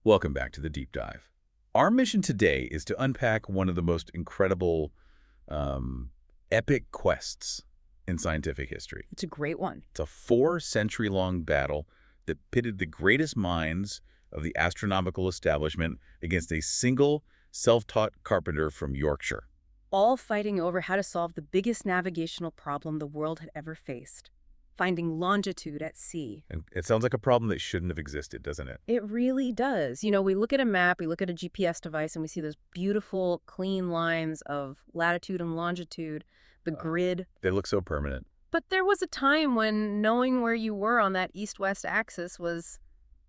Welcome back to the Deep Dive. Our mission today is to unpack one of the most incredible, epic quests in scientific history. It's a great one. It's a 4-century-long battle that pitted the greatest minds of the astronomical establishment against a single, self-taught carpenter from Yorkshire. All fighting over how to solve the biggest navigational problem the world had ever faced, finding longitude at sea. And it sounds like a problem that shouldn't have existed, doesn't it? It really does. You know, we look at a map, we look at a GPS device, and we see those beautiful, clean lines of latitude and longitude, the grid. They look so permanent. But there was a time when knowing where you were on that east-west axis was,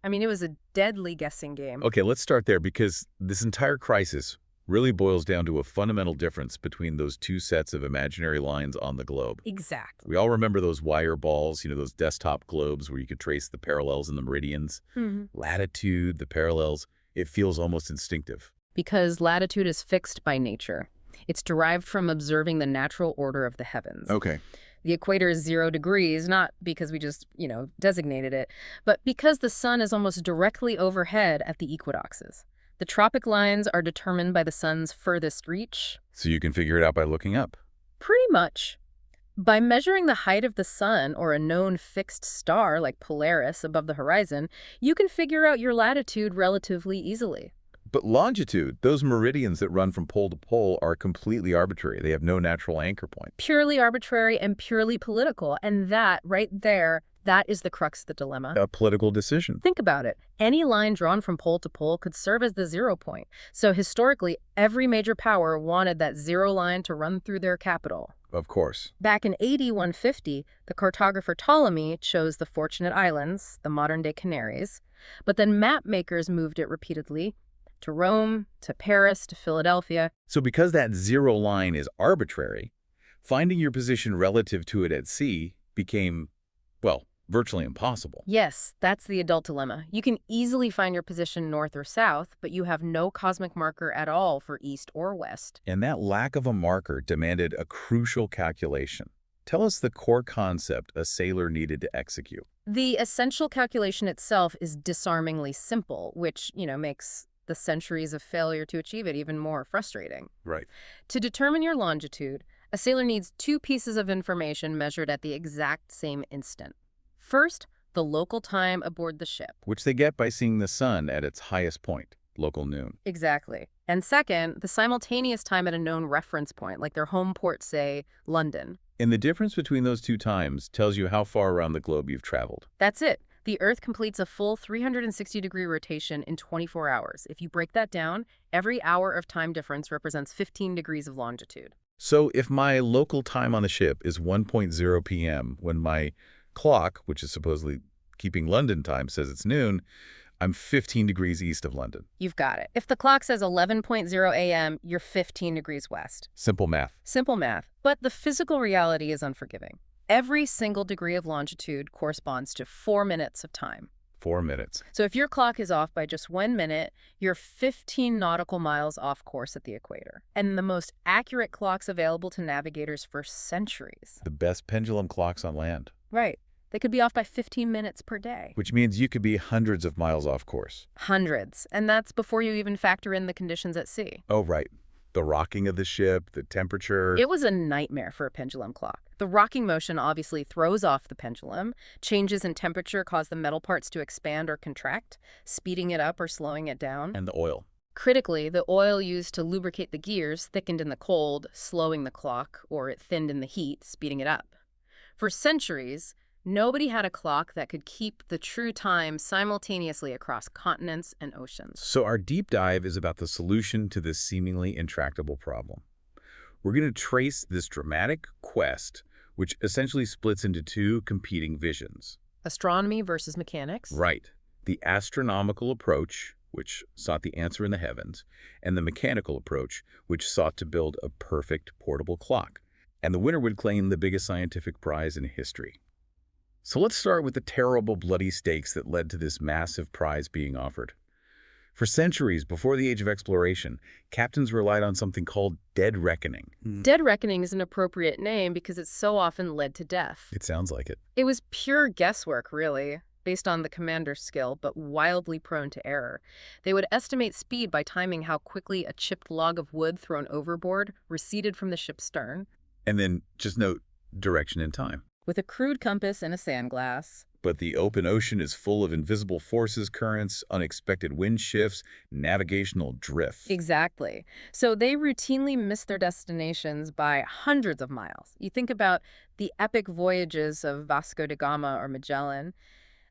it was a deadly guessing game. Okay, let's start there because this entire crisis really boils down to a fundamental difference between those two sets of imaginary lines on the globe. Exactly. We all remember those wire balls, those desktop globes where you could trace the parallels and the meridians. Latitude, the parallels, it feels almost instinctive. Because latitude is fixed by nature. It's derived from observing the natural order of the heavens. Okay. The equator is 0 degrees, not because we just, designated it, but because the sun is almost directly overhead at the equinoxes. The tropic lines are determined by the sun's furthest reach. So you can figure it out by looking up. Pretty much. By measuring the height of the sun or a known fixed star like Polaris above the horizon, you can figure out your latitude relatively easily. But longitude, those meridians that run from pole to pole, are completely arbitrary. They have no natural anchor point. Purely arbitrary and purely political. And that, right there, that is the crux of the dilemma. A political decision. Think about it. Any line drawn from pole to pole could serve as the 0 point. So historically, every major power wanted that 0 line to run through their capital. Of course. Back in AD 150, the cartographer Ptolemy chose the Fortunate Islands, the modern-day Canaries. But then map makers moved it repeatedly to Rome, to Paris, to Philadelphia. So because that 0 line is arbitrary, finding your position relative to it at sea became, well, virtually impossible. Yes, that's the adult dilemma. You can easily find your position north or south, but you have no cosmic marker at all for east or west. And that lack of a marker demanded a crucial calculation. Tell us the core concept a sailor needed to execute. The essential calculation itself is disarmingly simple, which, makes the centuries of failure to achieve it even more frustrating. Right. To determine your longitude, a sailor needs 2 pieces of information measured at the exact same instant. First, the local time aboard the ship. Which they get by seeing the sun at its highest point, local noon. Exactly. And second, the simultaneous time at a known reference point, like their home port, say, London. And the difference between those 2 times tells you how far around the globe you've traveled. That's it. The Earth completes a full 360-degree rotation in 24 hours. If you break that down, every hour of time difference represents 15 degrees of longitude. So if my local time on the ship is 1:0 p.m. when my clock, which is supposedly keeping London time, says it's noon, I'm 15 degrees east of London. You've got it. If the clock says 11:0 a.m., you're 15 degrees west. Simple math. Simple math. But the physical reality is unforgiving. Every single degree of longitude corresponds to 4 minutes of time. 4 minutes. So if your clock is off by just 1 minute, you're 15 nautical miles off course at the equator. And the most accurate clocks available to navigators for centuries. The best pendulum clocks on land. Right. They could be off by 15 minutes per day. Which means you could be hundreds of miles off course. Hundreds. And that's before you even factor in the conditions at sea. Oh, right. The rocking of the ship, the temperature. It was a nightmare for a pendulum clock. The rocking motion obviously throws off the pendulum. Changes in temperature cause the metal parts to expand or contract, speeding it up or slowing it down. And the oil. Critically, the oil used to lubricate the gears thickened in the cold, slowing the clock, or it thinned in the heat, speeding it up. For centuries, nobody had a clock that could keep the true time simultaneously across continents and oceans. So our deep dive is about the solution to this seemingly intractable problem. We're going to trace this dramatic quest, which essentially splits into 2 competing visions. Astronomy versus mechanics? Right. The astronomical approach, which sought the answer in the heavens, and the mechanical approach, which sought to build a perfect portable clock. And the winner would claim the biggest scientific prize in history. So let's start with the terrible bloody stakes that led to this massive prize being offered. For centuries before the age of exploration, captains relied on something called dead reckoning. Dead reckoning is an appropriate name because it so often led to death. It sounds like it. It was pure guesswork, really. based on the commander's skill, but wildly prone to error. They would estimate speed by timing how quickly a chipped log of wood thrown overboard receded from the ship's stern. And then just note direction and time. With a crude compass and a sandglass. But the open ocean is full of invisible forces, currents, unexpected wind shifts, navigational drift. Exactly. So they routinely miss their destinations by hundreds of miles. You think about the epic voyages of Vasco da Gama or Magellan.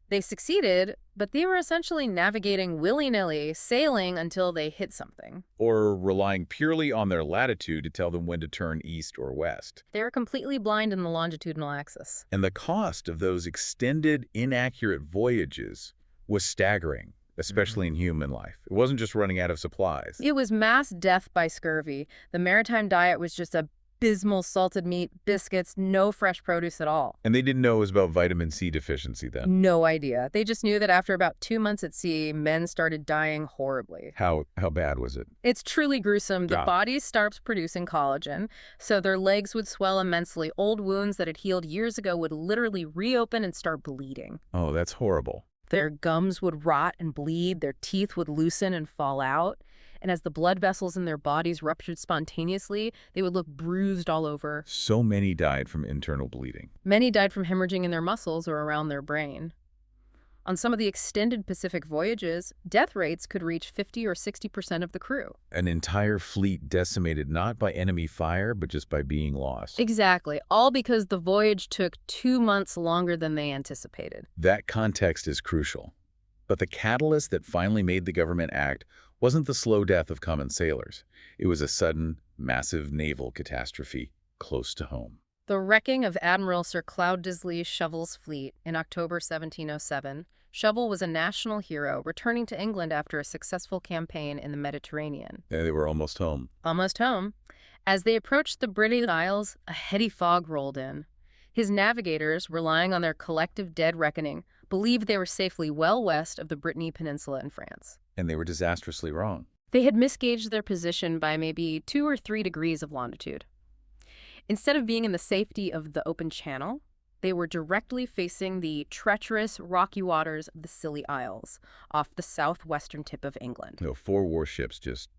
They succeeded, but they were essentially navigating willy-nilly, sailing until they hit something. Or relying purely on their latitude to tell them when to turn east or west. They were completely blind in the longitudinal axis. And the cost of those extended, inaccurate voyages was staggering, especially in human life. It wasn't just running out of supplies. It was mass death by scurvy. The maritime diet was just abysmal salted meat, biscuits, no fresh produce at all. And they didn't know it was about vitamin C deficiency then. No idea. They just knew that after about 2 months at sea, men started dying horribly. How bad was it? It's truly gruesome. The Yeah. body starts producing collagen, so their legs would swell immensely. Old wounds that had healed years ago would literally reopen and start bleeding. Oh, that's horrible. Their gums would rot and bleed, their teeth would loosen and fall out. And as the blood vessels in their bodies ruptured spontaneously, they would look bruised all over. So many died from internal bleeding. Many died from hemorrhaging in their muscles or around their brain. On some of the extended Pacific voyages, death rates could reach 50 or 60% of the crew. An entire fleet decimated not by enemy fire, but just by being lost. Exactly, all because the voyage took 2 months longer than they anticipated. That context is crucial. But the catalyst that finally made the government act wasn't the slow death of common sailors. It was a sudden, massive naval catastrophe close to home. The wrecking of Admiral Sir Cloud Disley Shovel's fleet in October 1707. Shovel was a national hero, returning to England after a successful campaign in the Mediterranean. They were almost home. Almost home. As they approached the British Isles, a heady fog rolled in. His navigators, relying on their collective dead reckoning, believed they were safely well west of the Brittany Peninsula in France. And they were disastrously wrong. They had misgauged their position by maybe 2 or 3 degrees of longitude. Instead of being in the safety of the open channel, they were directly facing the treacherous, rocky waters of the Scilly Isles, off the southwestern tip of England. 4 warships just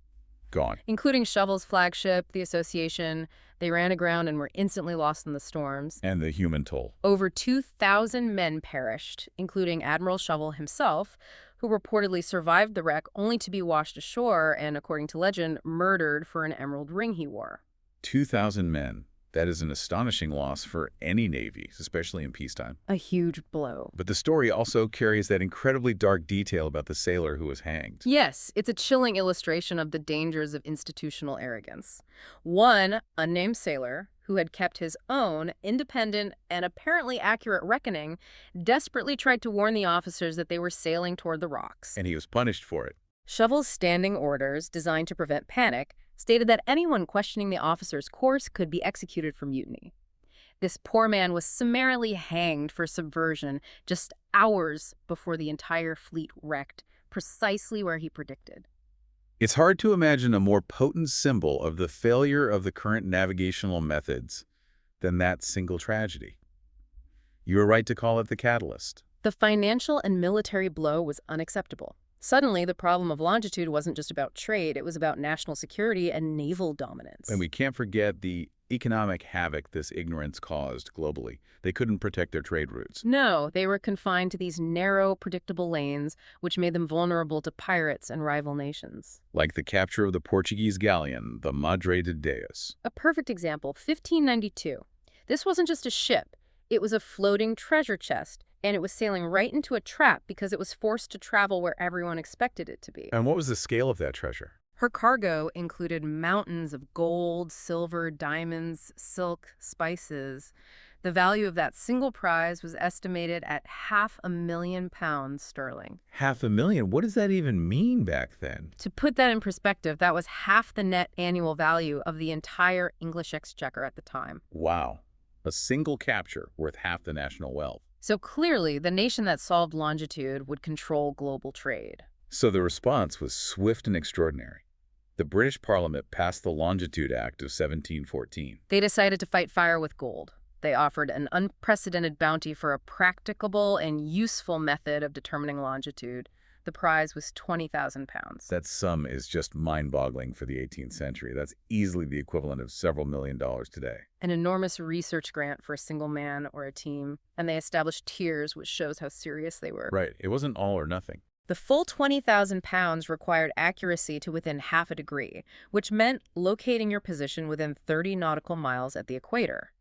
gone. Including Shovel's flagship, the Association. They ran aground and were instantly lost in the storms. And the human toll. Over 2,000 men perished, including Admiral Shovel himself, who reportedly survived the wreck only to be washed ashore and, according to legend, murdered for an emerald ring he wore. 2,000 men. That is an astonishing loss for any navy, especially in peacetime. A huge blow. But the story also carries that incredibly dark detail about the sailor who was hanged. Yes, it's a chilling illustration of the dangers of institutional arrogance. One unnamed sailor, who had kept his own independent and apparently accurate reckoning, desperately tried to warn the officers that they were sailing toward the rocks. And he was punished for it. Shovel's standing orders, designed to prevent panic, stated that anyone questioning the officer's course could be executed for mutiny. This poor man was summarily hanged for subversion just hours before the entire fleet wrecked, precisely where he predicted. It's hard to imagine a more potent symbol of the failure of the current navigational methods than that single tragedy. You were right to call it the catalyst. The financial and military blow was unacceptable. Suddenly, the problem of longitude wasn't just about trade, it was about national security and naval dominance. And we can't forget the economic havoc this ignorance caused globally. They couldn't protect their trade routes. No, they were confined to these narrow, predictable lanes, which made them vulnerable to pirates and rival nations. Like the capture of the Portuguese galleon, the Madre de Deus. A perfect example, 1592. This wasn't just a ship, it was a floating treasure chest, and it was sailing right into a trap because it was forced to travel where everyone expected it to be. And what was the scale of that treasure? Her cargo included mountains of gold, silver, diamonds, silk, spices. The value of that single prize was estimated at £500,000 sterling. $500,000? What does that even mean back then? To put that in perspective, that was half the net annual value of the entire English exchequer at the time. Wow. A single capture worth half the national wealth. So clearly, the nation that solved longitude would control global trade. So the response was swift and extraordinary. The British Parliament passed the Longitude Act of 1714. They decided to fight fire with gold. They offered an unprecedented bounty for a practicable and useful method of determining longitude. The prize was 20,000 pounds. That sum is just mind-boggling for the 18th century. That's easily the equivalent of several $1,000,000 today. An enormous research grant for a single man or a team, and they established tiers, which shows how serious they were. Right. It wasn't all or nothing. The full 20,000 pounds required accuracy to within half a degree, which meant locating your position within 30 nautical miles at the equator.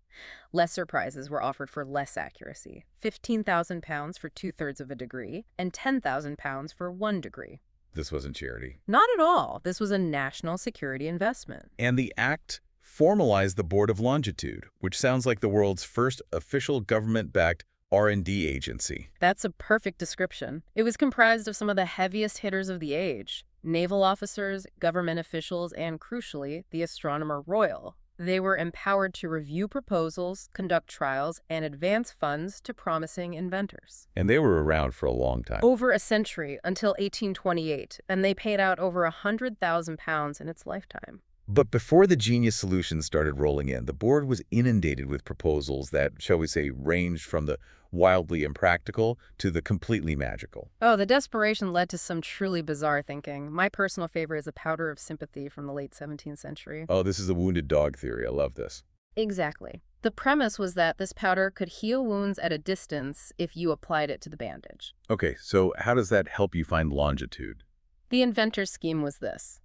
Lesser prizes were offered for less accuracy, 15,000 pounds for 2/3 of a degree and 10,000 pounds for 1 degree. This wasn't charity. Not at all. This was a national security investment. And the act formalized the Board of Longitude, which sounds like the world's first official government-backed R&D agency. That's a perfect description. It was comprised of some of the heaviest hitters of the age: naval officers, government officials, and crucially, the Astronomer Royal. They were empowered to review proposals, conduct trials, and advance funds to promising inventors. And they were around for a long time. Over a century, until 1828, and they paid out over 100,000 pounds in its lifetime. But before the genius solutions started rolling in, the board was inundated with proposals that, shall we say, ranged from the wildly impractical to the completely magical. Oh, the desperation led to some truly bizarre thinking. My personal favorite is a powder of sympathy from the late 17th century. Oh, this is the wounded dog theory. I love this. Exactly. The premise was that this powder could heal wounds at a distance if you applied it to the bandage. Okay, so how does that help you find longitude? The inventor's scheme was this.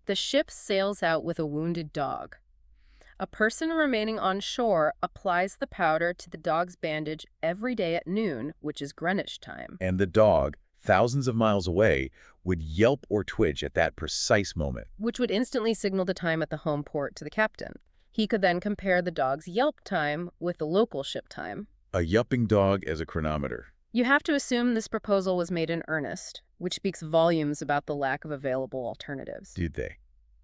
The ship sails out with a wounded dog. A person remaining on shore applies the powder to the dog's bandage every day at noon, which is Greenwich time. And the dog, thousands of miles away, would yelp or twitch at that precise moment. Which would instantly signal the time at the home port to the captain. He could then compare the dog's yelp time with the local ship time. A yelping dog as a chronometer. You have to assume this proposal was made in earnest, which speaks volumes about the lack of available alternatives. Did they?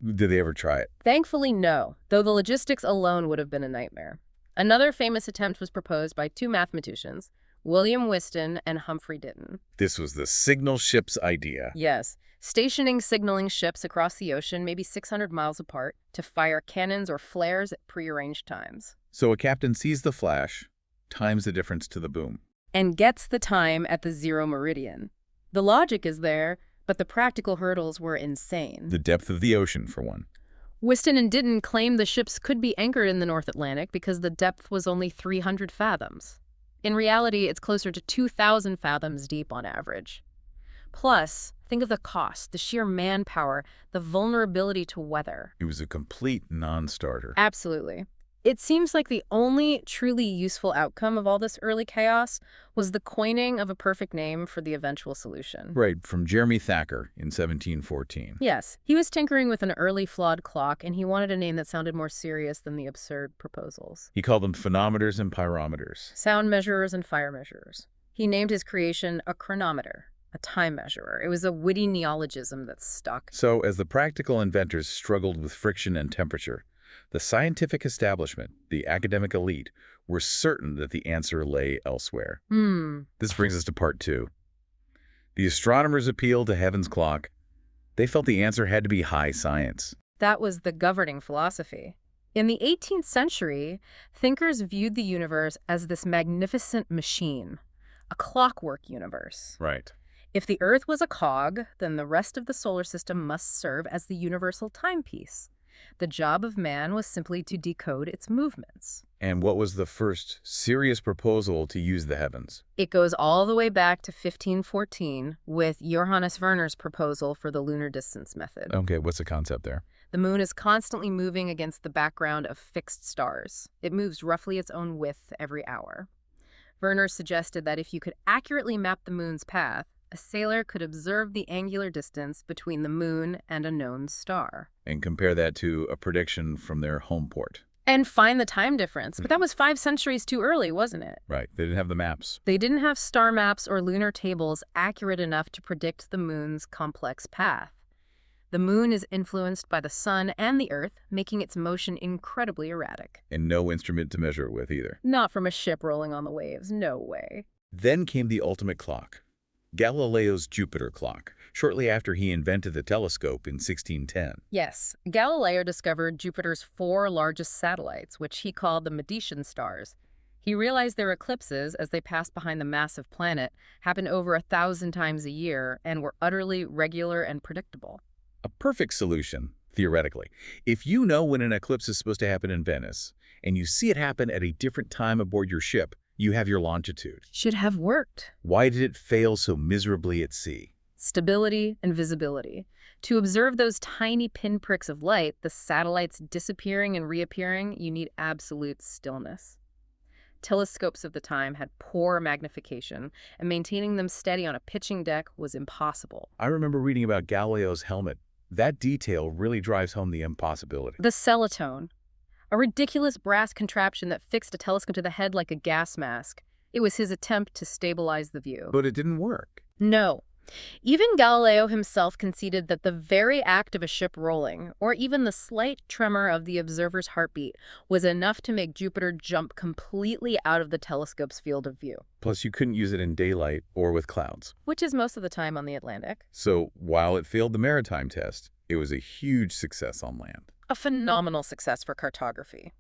Did they ever try it? Thankfully, no, though the logistics alone would have been a nightmare. Another famous attempt was proposed by two mathematicians, William Whiston and Humphrey Ditton. This was the signal ship's idea. Yes, stationing signaling ships across the ocean, maybe 600 miles apart, to fire cannons or flares at prearranged times. So a captain sees the flash, times the difference to the boom. And gets the time at the zero meridian. The logic is there, but the practical hurdles were insane. The depth of the ocean, for one. Whiston and Ditton claimed the ships could be anchored in the North Atlantic because the depth was only 300 fathoms. In reality, it's closer to 2,000 fathoms deep on average. Plus, think of the cost, the sheer manpower, the vulnerability to weather. It was a complete non-starter. Absolutely. It seems like the only truly useful outcome of all this early chaos was the coining of a perfect name for the eventual solution. Right, from Jeremy Thacker in 1714. Yes, he was tinkering with an early flawed clock, and he wanted a name that sounded more serious than the absurd proposals. He called them phonometers and pyrometers. Sound measurers and fire measurers. He named his creation a chronometer, a time measurer. It was a witty neologism that stuck. So, as the practical inventors struggled with friction and temperature, the scientific establishment, the academic elite, were certain that the answer lay elsewhere. This brings us to part 2. The astronomers appealed to heaven's clock. They felt the answer had to be high science. That was the governing philosophy. In the 18th century, thinkers viewed the universe as this magnificent machine, a clockwork universe. Right. If the Earth was a cog, then the rest of the solar system must serve as the universal timepiece. The job of man was simply to decode its movements. And what was the first serious proposal to use the heavens? It goes all the way back to 1514 with Johannes Werner's proposal for the lunar distance method. Okay, what's the concept there? The moon is constantly moving against the background of fixed stars. It moves roughly its own width every hour. Werner suggested that if you could accurately map the moon's path, a sailor could observe the angular distance between the moon and a known star. And compare that to a prediction from their home port. And find the time difference. But that was 5 centuries too early, wasn't it? Right. They didn't have the maps. They didn't have star maps or lunar tables accurate enough to predict the moon's complex path. The moon is influenced by the sun and the earth, making its motion incredibly erratic. And no instrument to measure it with either. Not from a ship rolling on the waves. No way. Then came the ultimate clock. Galileo's Jupiter clock, shortly after he invented the telescope in 1610. Yes, Galileo discovered Jupiter's 4 largest satellites, which he called the Medicean stars. He realized their eclipses, as they passed behind the massive planet, happened over 1,000 times a year and were utterly regular and predictable. A perfect solution, theoretically. If you know when an eclipse is supposed to happen in Venice, and you see it happen at a different time aboard your ship, you have your longitude. Should have worked. Why did it fail so miserably at sea? Stability and visibility. To observe those tiny pinpricks of light, the satellites disappearing and reappearing, you need absolute stillness. Telescopes of the time had poor magnification, and maintaining them steady on a pitching deck was impossible. I remember reading about Galileo's helmet. That detail really drives home the impossibility. The celotone, a ridiculous brass contraption that fixed a telescope to the head like a gas mask. It was his attempt to stabilize the view. But it didn't work. No. Even Galileo himself conceded that the very act of a ship rolling, or even the slight tremor of the observer's heartbeat, was enough to make Jupiter jump completely out of the telescope's field of view. Plus, you couldn't use it in daylight or with clouds. Which is most of the time on the Atlantic. So, while it failed the Maritime test, it was a huge success on land. A phenomenal success for cartography.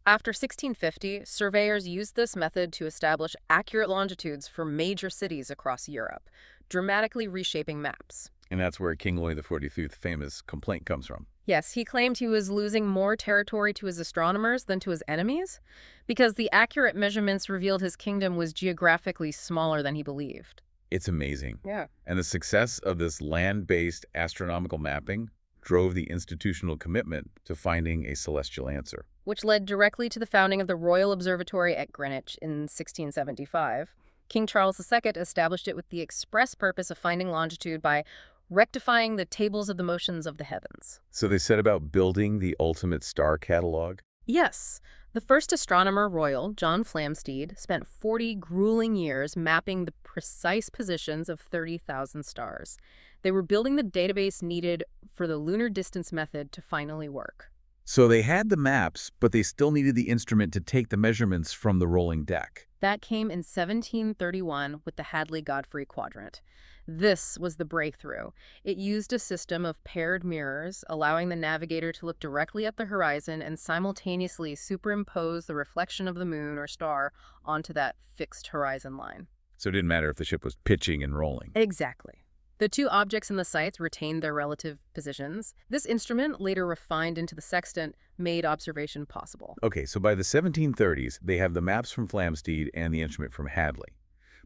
After 1650, surveyors used this method to establish accurate longitudes for major cities across Europe, dramatically reshaping maps. And that's where King Louis XIV's famous complaint comes from. Yes, he claimed he was losing more territory to his astronomers than to his enemies, because the accurate measurements revealed his kingdom was geographically smaller than he believed. It's amazing. Yeah. And the success of this land-based astronomical mapping drove the institutional commitment to finding a celestial answer. Which led directly to the founding of the Royal Observatory at Greenwich in 1675. King Charles II established it with the express purpose of finding longitude by rectifying the tables of the motions of the heavens. So they set about building the ultimate star catalog? Yes. The first astronomer royal, John Flamsteed, spent 40 grueling years mapping the precise positions of 30,000 stars. They were building the database needed for the lunar distance method to finally work. So they had the maps, but they still needed the instrument to take the measurements from the rolling deck. That came in 1731 with the Hadley-Godfrey quadrant. This was the breakthrough. It used a system of paired mirrors, allowing the navigator to look directly at the horizon and simultaneously superimpose the reflection of the moon or star onto that fixed horizon line. So it didn't matter if the ship was pitching and rolling. Exactly. The two objects in the sights retained their relative positions. This instrument, later refined into the sextant, made observation possible. Okay, so by the 1730s, they have the maps from Flamsteed and the instrument from Hadley.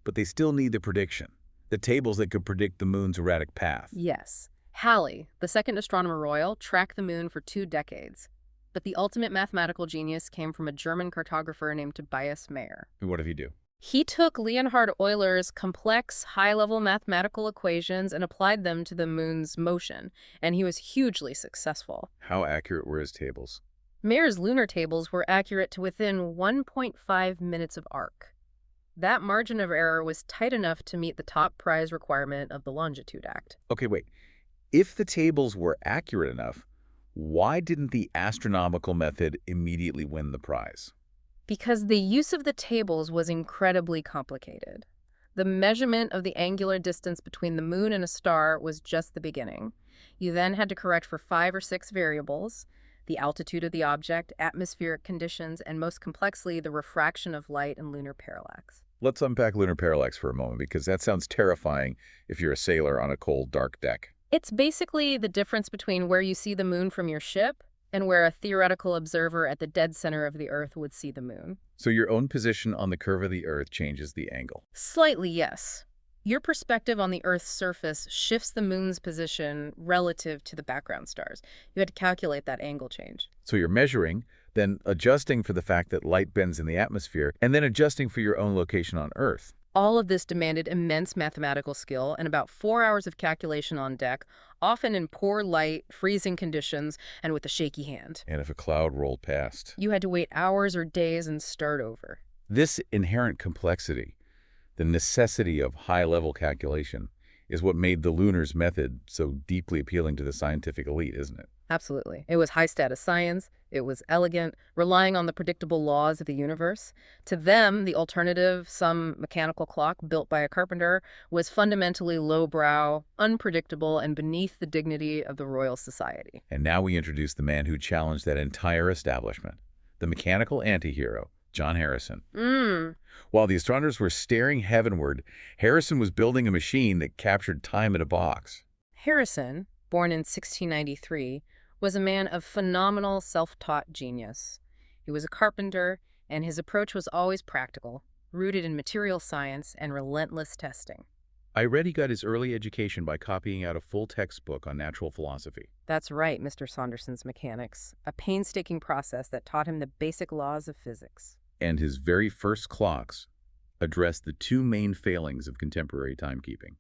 But they still need the prediction, the tables that could predict the moon's erratic path. Yes. Halley, the second astronomer royal, tracked the moon for 2 decades. But the ultimate mathematical genius came from a German cartographer named Tobias Mayer. And what did he do? He took Leonhard Euler's complex, high-level mathematical equations and applied them to the moon's motion, and he was hugely successful. How accurate were his tables? Mayer's lunar tables were accurate to within 1.5 minutes of arc. That margin of error was tight enough to meet the top prize requirement of the Longitude Act. Okay, wait. If the tables were accurate enough, why didn't the astronomical method immediately win the prize? Because the use of the tables was incredibly complicated. The measurement of the angular distance between the moon and a star was just the beginning. You then had to correct for 5 or 6 variables: the altitude of the object, atmospheric conditions, and most complexly, the refraction of light and lunar parallax. Let's unpack lunar parallax for a moment, because that sounds terrifying if you're a sailor on a cold, dark deck. It's basically the difference between where you see the moon from your ship and where a theoretical observer at the dead center of the Earth would see the moon. So your own position on the curve of the Earth changes the angle. Slightly, yes. Your perspective on the Earth's surface shifts the moon's position relative to the background stars. You had to calculate that angle change. So you're measuring, then adjusting for the fact that light bends in the atmosphere, and then adjusting for your own location on Earth. All of this demanded immense mathematical skill and about 4 hours of calculation on deck, often in poor light, freezing conditions, and with a shaky hand. And if a cloud rolled past, You had to wait hours or days and start over. this inherent complexity, the necessity of high-level calculation, is what made the lunar's method so deeply appealing to the scientific elite, isn't it? Absolutely. It was high-status science. It was elegant, relying on the predictable laws of the universe. To them, the alternative, some mechanical clock built by a carpenter, was fundamentally lowbrow, unpredictable, and beneath the dignity of the Royal Society. And now we introduce the man who challenged that entire establishment, the mechanical antihero, John Harrison. While the astronomers were staring heavenward, Harrison was building a machine that captured time in a box. Harrison, born in 1693, was a man of phenomenal self-taught genius. He was a carpenter, and his approach was always practical, rooted in material science and relentless testing. I read he got his early education by copying out a full textbook on natural philosophy. That's right, Mr. Saunderson's mechanics, a painstaking process that taught him the basic laws of physics. And his very first clocks addressed the two main failings of contemporary timekeeping: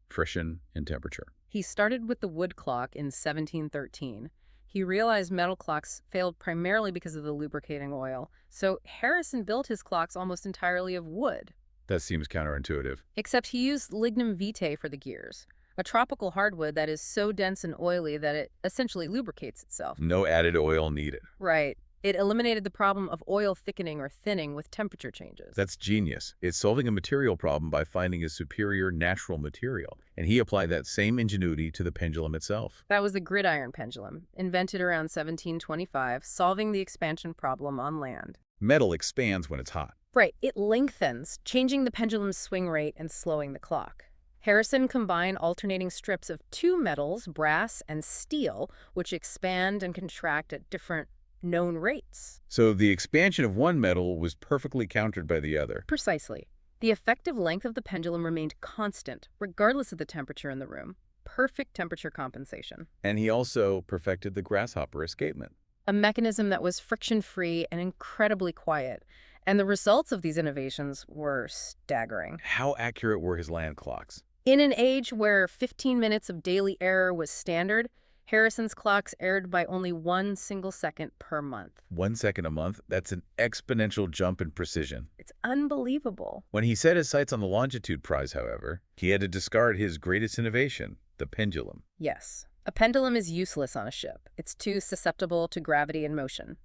friction and temperature. He started with the wood clock in 1713. He realized metal clocks failed primarily because of the lubricating oil, so Harrison built his clocks almost entirely of wood. That seems counterintuitive. Except he used lignum vitae for the gears, a tropical hardwood that is so dense and oily that it essentially lubricates itself. No added oil needed. Right. It eliminated the problem of oil thickening or thinning with temperature changes. That's genius. It's solving a material problem by finding a superior natural material. And he applied that same ingenuity to the pendulum itself. That was the gridiron pendulum, invented around 1725, solving the expansion problem on land. Metal expands when it's hot. Right, it lengthens, changing the pendulum's swing rate and slowing the clock. Harrison combined alternating strips of two metals, brass and steel, which expand and contract at different known rates. So the expansion of one metal was perfectly countered by the other. Precisely. The effective length of the pendulum remained constant, regardless of the temperature in the room. Perfect temperature compensation. And he also perfected the grasshopper escapement, A mechanism that was friction-free and incredibly quiet. And the results of these innovations were staggering. How accurate were his land clocks? In an age where 15 minutes of daily error was standard, Harrison's clocks erred by only 1 single second per month. 1 second a month? That's an exponential jump in precision. It's unbelievable. When he set his sights on the Longitude Prize, however, he had to discard his greatest innovation, the pendulum. Yes, a pendulum is useless on a ship. It's too susceptible to gravity and motion.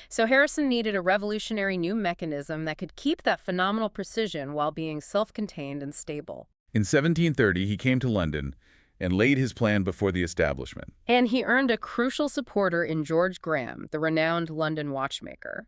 So Harrison needed a revolutionary new mechanism that could keep that phenomenal precision while being self-contained and stable. In 1730, he came to London and laid his plan before the establishment. And he earned a crucial supporter in George Graham, the renowned London watchmaker.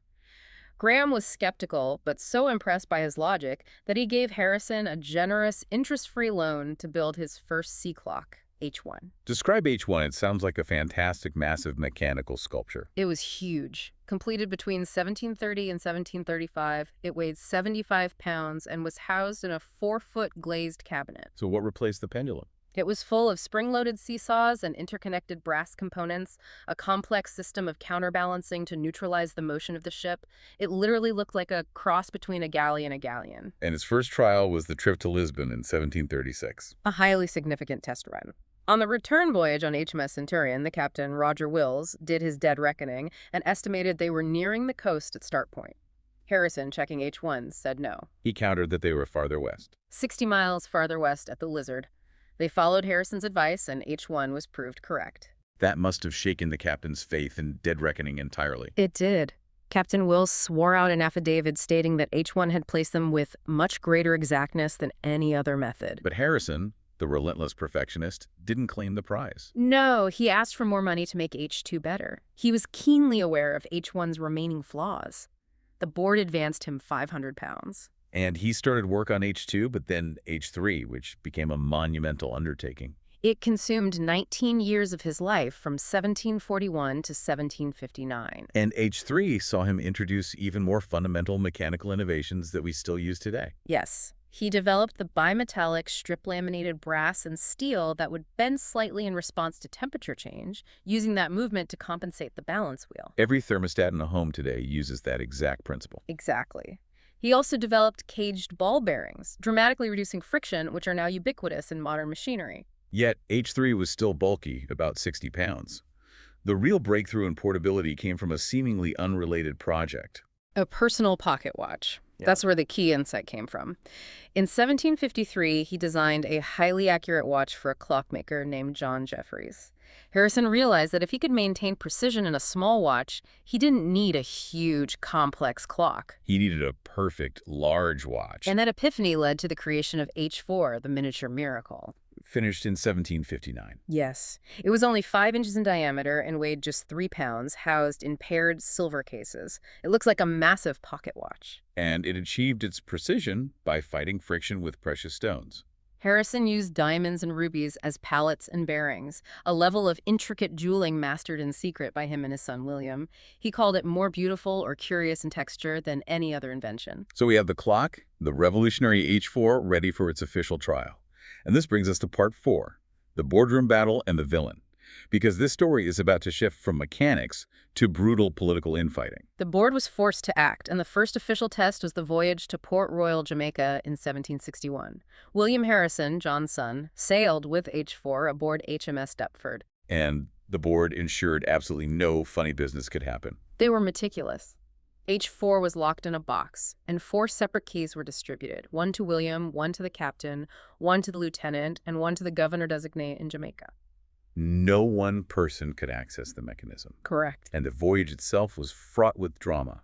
Graham was skeptical, but so impressed by his logic that he gave Harrison a generous, interest-free loan to build his first sea clock, H1. Describe H1. It sounds like a fantastic, massive mechanical sculpture. It was huge. Completed between 1730 and 1735, it weighed 75 pounds and was housed in a 4-foot glazed cabinet. So what replaced the pendulum? It was full of spring-loaded seesaws and interconnected brass components, a complex system of counterbalancing to neutralize the motion of the ship. It literally looked like a cross between a galley and a galleon. And his first trial was the trip to Lisbon in 1736. A highly significant test run. On the return voyage on HMS Centurion, the captain, Roger Wills, did his dead reckoning and estimated they were nearing the coast at start point. Harrison, checking H1s, said no. He countered that they were farther west. 60 miles farther west at the Lizard. They followed Harrison's advice, and H1 was proved correct. That must have shaken the captain's faith in dead reckoning entirely. It did. Captain Wills swore out an affidavit stating that H1 had placed them with much greater exactness than any other method. But Harrison, the relentless perfectionist, didn't claim the prize. No, he asked for more money to make H2 better. He was keenly aware of H1's remaining flaws. The board advanced him 500 pounds. And he started work on H2, but then H3, which became a monumental undertaking. It consumed 19 years of his life from 1741 to 1759. And H3 saw him introduce even more fundamental mechanical innovations that we still use today. Yes. He developed the bimetallic strip-laminated brass and steel that would bend slightly in response to temperature change, using that movement to compensate the balance wheel. Every thermostat in a home today uses that exact principle. Exactly. He also developed caged ball bearings, dramatically reducing friction, which are now ubiquitous in modern machinery. Yet, H3 was still bulky, about 60 pounds. The real breakthrough in portability came from a seemingly unrelated project. A personal pocket watch. That's where the key insight came from. In 1753, he designed a highly accurate watch for a clockmaker named John Jeffreys. Harrison realized that if he could maintain precision in a small watch, he didn't need a huge, complex clock. He needed a perfect, large watch. And that epiphany led to the creation of H4, the miniature miracle. Finished in 1759. Yes. It was only 5 inches in diameter and weighed just 3 pounds, housed in paired silver cases. It looks like a massive pocket watch. And it achieved its precision by fighting friction with precious stones. Harrison used diamonds and rubies as pallets and bearings, a level of intricate jeweling mastered in secret by him and his son William. He called it more beautiful or curious in texture than any other invention. So we have the clock, the revolutionary H4, ready for its official trial. And this brings us to part 4, the boardroom battle and the villain. Because this story is about to shift from mechanics to brutal political infighting. The board was forced to act, and the first official test was the voyage to Port Royal, Jamaica in 1761. William Harrison, John's son, sailed with H4 aboard HMS Deptford. And the board ensured absolutely no funny business could happen. They were meticulous. H4 was locked in a box, and 4 separate keys were distributed, one to William, one to the captain, one to the lieutenant, and one to the governor-designate in Jamaica. No one person could access the mechanism. Correct. And the voyage itself was fraught with drama.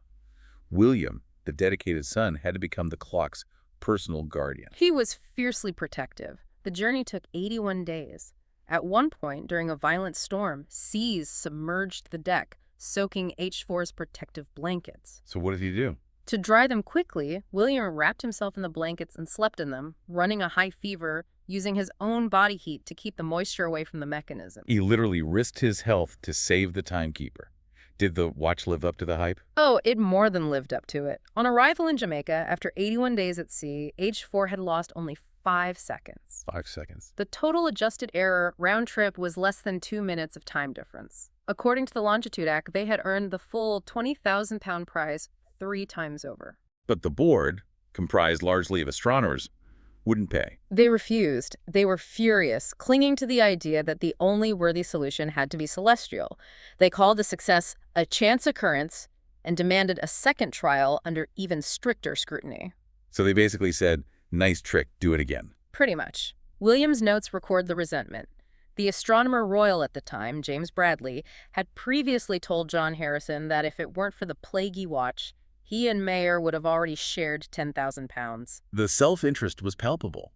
William, the dedicated son, had to become the clock's personal guardian. He was fiercely protective. The journey took 81 days. At one point, during a violent storm, seas submerged the deck, soaking H4's protective blankets. So what did he do? To dry them quickly, William wrapped himself in the blankets and slept in them, running a high fever, using his own body heat to keep the moisture away from the mechanism. He literally risked his health to save the timekeeper. Did the watch live up to the hype? Oh, it more than lived up to it. On arrival in Jamaica, after 81 days at sea, H4 had lost only 5 seconds. 5 seconds. The total adjusted error round trip was less than 2 minutes of time difference. According to the Longitude Act, they had earned the full £20,000 prize 3 times over. But the board, comprised largely of astronomers, wouldn't pay. They refused. They were furious, clinging to the idea that the only worthy solution had to be celestial. They called the success a chance occurrence and demanded a second trial under even stricter scrutiny. So they basically said, nice trick, do it again. Pretty much. William's notes record the resentment. The astronomer royal at the time, James Bradley, had previously told John Harrison that if it weren't for the plaguey watch, he and Mayer would have already shared £10,000. The self-interest was palpable.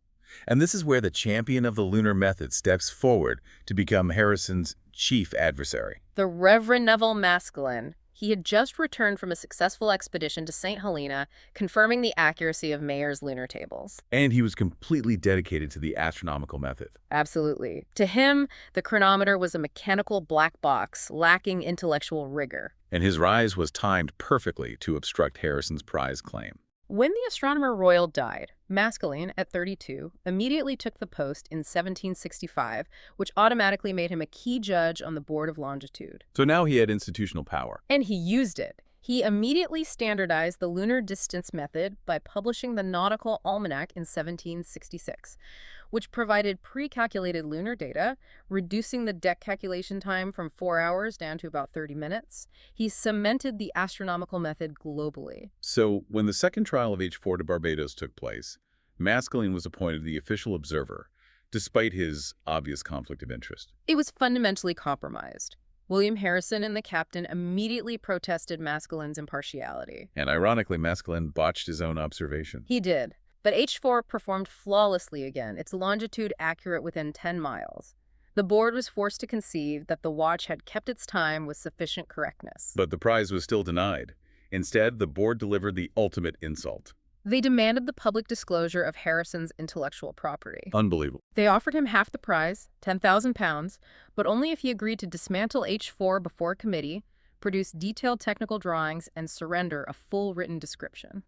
And this is where the champion of the lunar method steps forward to become Harrison's chief adversary. The Reverend Neville Maskelyne. He had just returned from a successful expedition to St. Helena, confirming the accuracy of Mayer's lunar tables. And he was completely dedicated to the astronomical method. Absolutely. To him, the chronometer was a mechanical black box, lacking intellectual rigor. And his rise was timed perfectly to obstruct Harrison's prize claim. When the astronomer royal died, Maskelyne, at 32, immediately took the post in 1765, which automatically made him a key judge on the Board of Longitude. So now he had institutional power. And he used it. He immediately standardized the lunar distance method by publishing the Nautical Almanac in 1766, which provided pre-calculated lunar data, reducing the deck calculation time from 4 hours down to about 30 minutes. He cemented the astronomical method globally. So when the second trial of H4 to Barbados took place, Maskelyne was appointed the official observer, despite his obvious conflict of interest. It was fundamentally compromised. William Harrison and the captain immediately protested Maskelyne's impartiality. And ironically, Maskelyne botched his own observation. He did. But H4 performed flawlessly again, its longitude accurate within 10 miles. The board was forced to concede that the watch had kept its time with sufficient correctness. But the prize was still denied. Instead, the board delivered the ultimate insult. They demanded the public disclosure of Harrison's intellectual property. Unbelievable. They offered him half the prize, £10,000, but only if he agreed to dismantle H4 before a committee, produce detailed technical drawings, and surrender a full written description.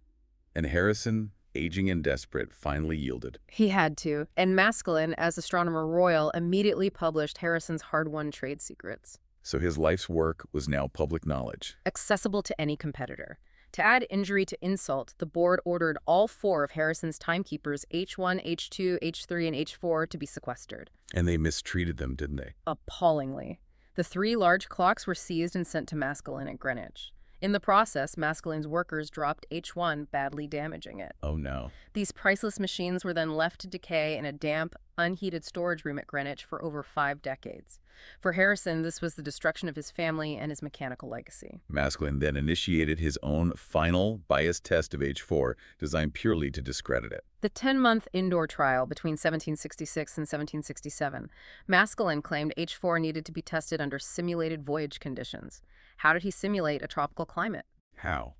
And Harrison, aging and desperate, finally yielded. He had to, and Maskelyne, as Astronomer Royal, immediately published Harrison's hard-won trade secrets. So his life's work was now public knowledge. Accessible to any competitor. To add injury to insult, the board ordered all 4 of Harrison's timekeepers, H1, H2, H3, and H4, to be sequestered. And they mistreated them, didn't they? Appallingly. The 3 large clocks were seized and sent to Maskelyne at Greenwich. In the process, Maskelyne's workers dropped H1, badly damaging it. Oh no. These priceless machines were then left to decay in a damp, unheated storage room at Greenwich for over 5 decades. For Harrison, this was the destruction of his family and his mechanical legacy. Maskelyne then initiated his own final bias test of H4, designed purely to discredit it. The 10-month indoor trial between 1766 and 1767, Maskelyne claimed H4 needed to be tested under simulated voyage conditions. How did he simulate a tropical climate? How?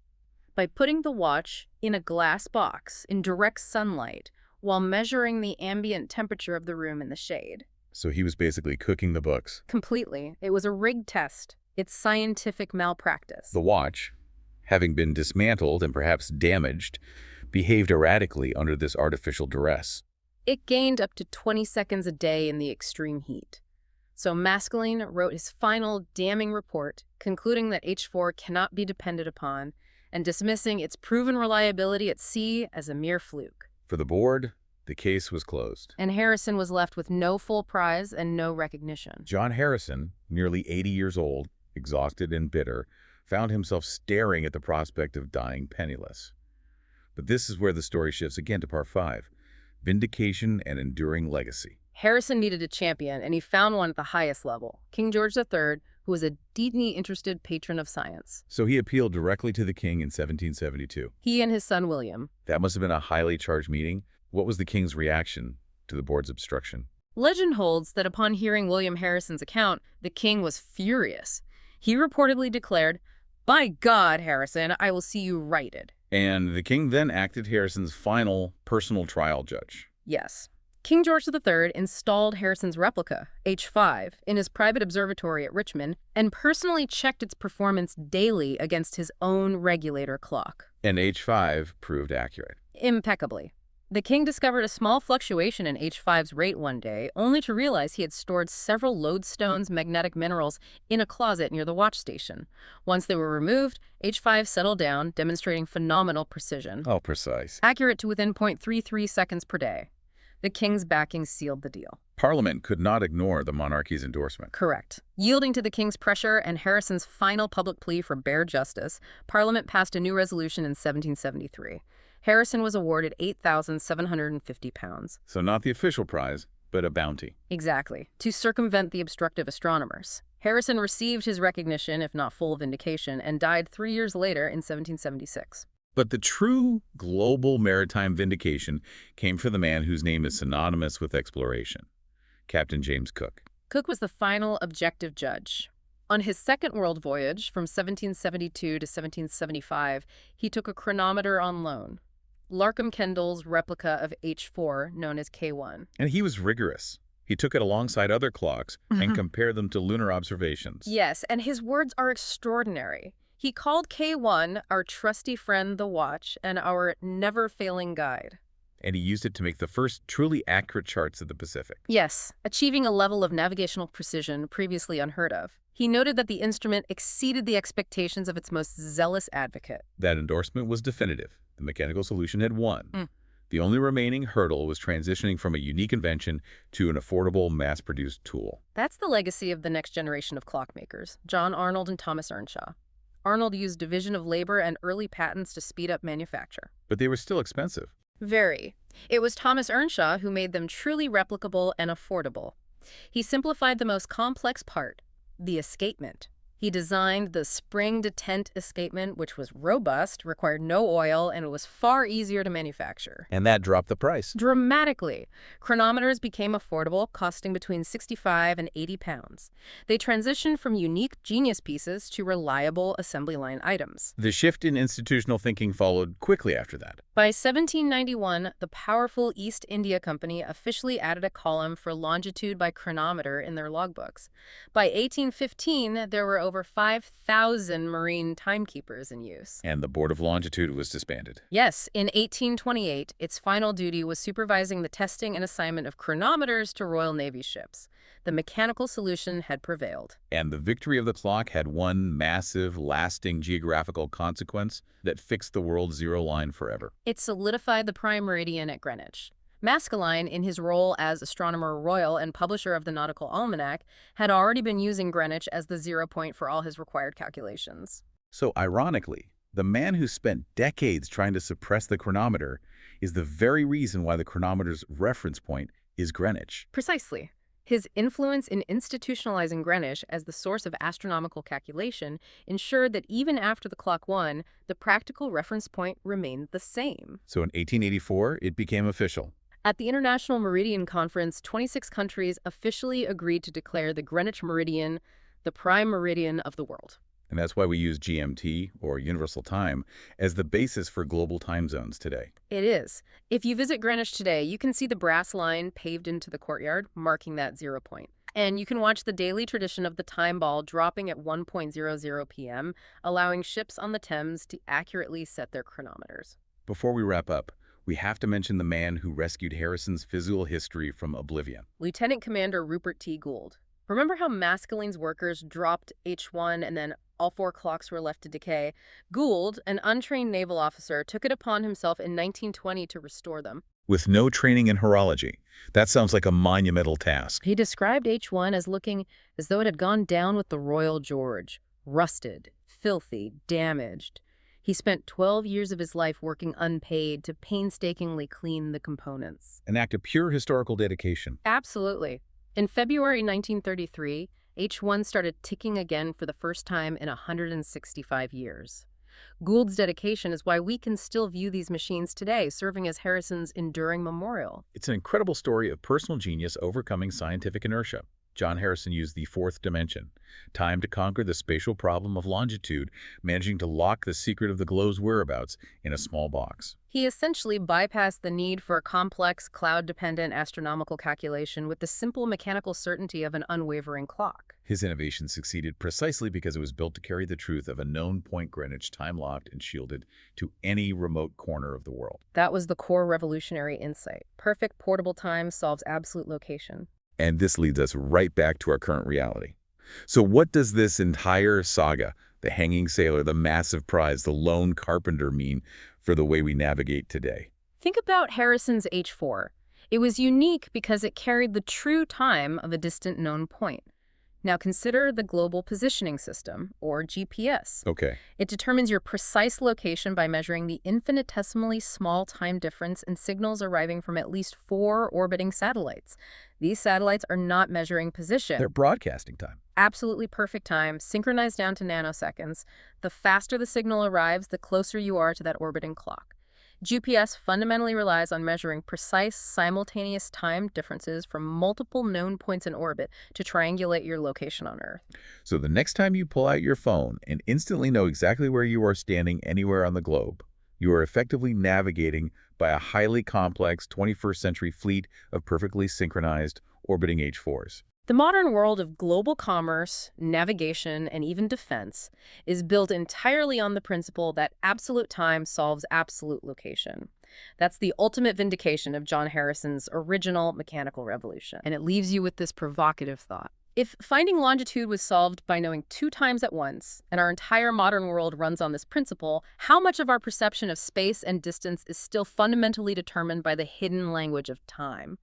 By putting the watch in a glass box in direct sunlight while measuring the ambient temperature of the room in the shade. So he was basically cooking the books. Completely. It was a rigged test. It's scientific malpractice. The watch, having been dismantled and perhaps damaged, behaved erratically under this artificial duress. It gained up to 20 seconds a day in the extreme heat. So Maskelyne wrote his final damning report, concluding that H4 cannot be depended upon and dismissing its proven reliability at sea as a mere fluke. For the board, the case was closed. And Harrison was left with no full prize and no recognition. John Harrison, nearly 80 years old, exhausted and bitter, found himself staring at the prospect of dying penniless. But this is where the story shifts again to part 5, vindication and enduring legacy. Harrison needed a champion, and he found one at the highest level, King George III, who was a deeply interested patron of science. So he appealed directly to the king in 1772. He and his son William. That must have been a highly charged meeting. What was the king's reaction to the board's obstruction? Legend holds that upon hearing William Harrison's account, the king was furious. He reportedly declared, "By God, Harrison, I will see you righted." And the king then acted Harrison's final personal trial judge. Yes. King George III installed Harrison's replica, H5, in his private observatory at Richmond and personally checked its performance daily against his own regulator clock. And H5 proved accurate. Impeccably. The king discovered a small fluctuation in H5's rate one day, only to realize he had stored several lodestones magnetic minerals in a closet near the watch station. Once they were removed, H5 settled down, demonstrating phenomenal precision. Oh, precise. Accurate to within 0.33 seconds per day. The king's backing sealed the deal. Parliament could not ignore the monarchy's endorsement. Correct. Yielding to the king's pressure and Harrison's final public plea for bare justice, Parliament passed a new resolution in 1773. Harrison was awarded £8,750. So not the official prize, but a bounty. Exactly. To circumvent the obstructive astronomers. Harrison received his recognition, if not full vindication, and died 3 years later in 1776. But the true global maritime vindication came from the man whose name is synonymous with exploration, Captain James Cook. Cook was the final objective judge. On his second world voyage from 1772 to 1775, he took a chronometer on loan, Larkham Kendall's replica of H4, known as K1. And he was rigorous. He took it alongside other clocks and compared them to lunar observations. Yes, and his words are extraordinary. He called K1 our trusty friend the watch and our never-failing guide. And he used it to make the first truly accurate charts of the Pacific. Yes, achieving a level of navigational precision previously unheard of. He noted that the instrument exceeded the expectations of its most zealous advocate. That endorsement was definitive. The mechanical solution had won. The only remaining hurdle was transitioning from a unique invention to an affordable, mass-produced tool. That's the legacy of the next generation of clockmakers, John Arnold and Thomas Earnshaw. Arnold used division of labor and early patents to speed up manufacture. But they were still expensive. Very. It was Thomas Earnshaw who made them truly replicable and affordable. He simplified the most complex part, the escapement. He designed the spring-detent escapement, which was robust, required no oil, and it was far easier to manufacture. And that dropped the price. Dramatically. Chronometers became affordable, costing between 65 and 80 pounds. They transitioned from unique genius pieces to reliable assembly line items. The shift in institutional thinking followed quickly after that. By 1791, the powerful East India Company officially added a column for longitude by chronometer in their logbooks. By 1815, there were over 5,000 marine timekeepers in use. And the Board of Longitude was disbanded. Yes, in 1828, its final duty was supervising the testing and assignment of chronometers to Royal Navy ships. The mechanical solution had prevailed. And the victory of the clock had one massive, lasting geographical consequence that fixed the world's zero line forever. It solidified the prime meridian at Greenwich. Maskelyne, in his role as Astronomer Royal and publisher of the Nautical Almanac, had already been using Greenwich as the zero point for all his required calculations. So ironically, the man who spent decades trying to suppress the chronometer is the very reason why the chronometer's reference point is Greenwich. Precisely. His influence in institutionalizing Greenwich as the source of astronomical calculation ensured that even after the clock won, the practical reference point remained the same. So in 1884, it became official. At the International Meridian Conference, 26 countries officially agreed to declare the Greenwich Meridian the prime meridian of the world. And that's why we use GMT, or Universal Time, as the basis for global time zones today. It is. If you visit Greenwich today, you can see the brass line paved into the courtyard, marking that 0 point. And you can watch the daily tradition of the time ball dropping at 1:00 p.m., allowing ships on the Thames to accurately set their chronometers. Before we wrap up, we have to mention the man who rescued Harrison's physical history from oblivion. Lieutenant Commander Rupert T. Gould. Remember how Maskelyne's workers dropped H1 and then all 4 clocks were left to decay? Gould, an untrained naval officer, took it upon himself in 1920 to restore them. With no training in horology, that sounds like a monumental task. He described H1 as looking as though it had gone down with the Royal George, rusted, filthy, damaged. He spent 12 years of his life working unpaid to painstakingly clean the components. An act of pure historical dedication. Absolutely. In February 1933, H1 started ticking again for the first time in 165 years. Gould's dedication is why we can still view these machines today, serving as Harrison's enduring memorial. It's an incredible story of personal genius overcoming scientific inertia. John Harrison used the fourth dimension, time, to conquer the spatial problem of longitude, managing to lock the secret of the globe's whereabouts in a small box. He essentially bypassed the need for a complex, cloud-dependent astronomical calculation with the simple mechanical certainty of an unwavering clock. His innovation succeeded precisely because it was built to carry the truth of a known point Greenwich time-locked and shielded to any remote corner of the world. That was the core revolutionary insight. Perfect portable time solves absolute location. And this leads us right back to our current reality. So what does this entire saga, the hanging sailor, the massive prize, the lone carpenter, mean for the way we navigate today? Think about Harrison's H4. It was unique because it carried the true time of a distant known point. Now consider the Global Positioning System, or GPS. Okay. It determines your precise location by measuring the infinitesimally small time difference in signals arriving from at least 4 orbiting satellites. These satellites are not measuring position. They're broadcasting time. Absolutely perfect time, synchronized down to nanoseconds. The faster the signal arrives, the closer you are to that orbiting clock. GPS fundamentally relies on measuring precise, simultaneous time differences from multiple known points in orbit to triangulate your location on Earth. So the next time you pull out your phone and instantly know exactly where you are standing anywhere on the globe, you are effectively navigating by a highly complex 21st century fleet of perfectly synchronized orbiting H4s. The modern world of global commerce, navigation, and even defense is built entirely on the principle that absolute time solves absolute location. That's the ultimate vindication of John Harrison's original mechanical revolution. And it leaves you with this provocative thought. If finding longitude was solved by knowing 2 times at once, and our entire modern world runs on this principle, how much of our perception of space and distance is still fundamentally determined by the hidden language of time?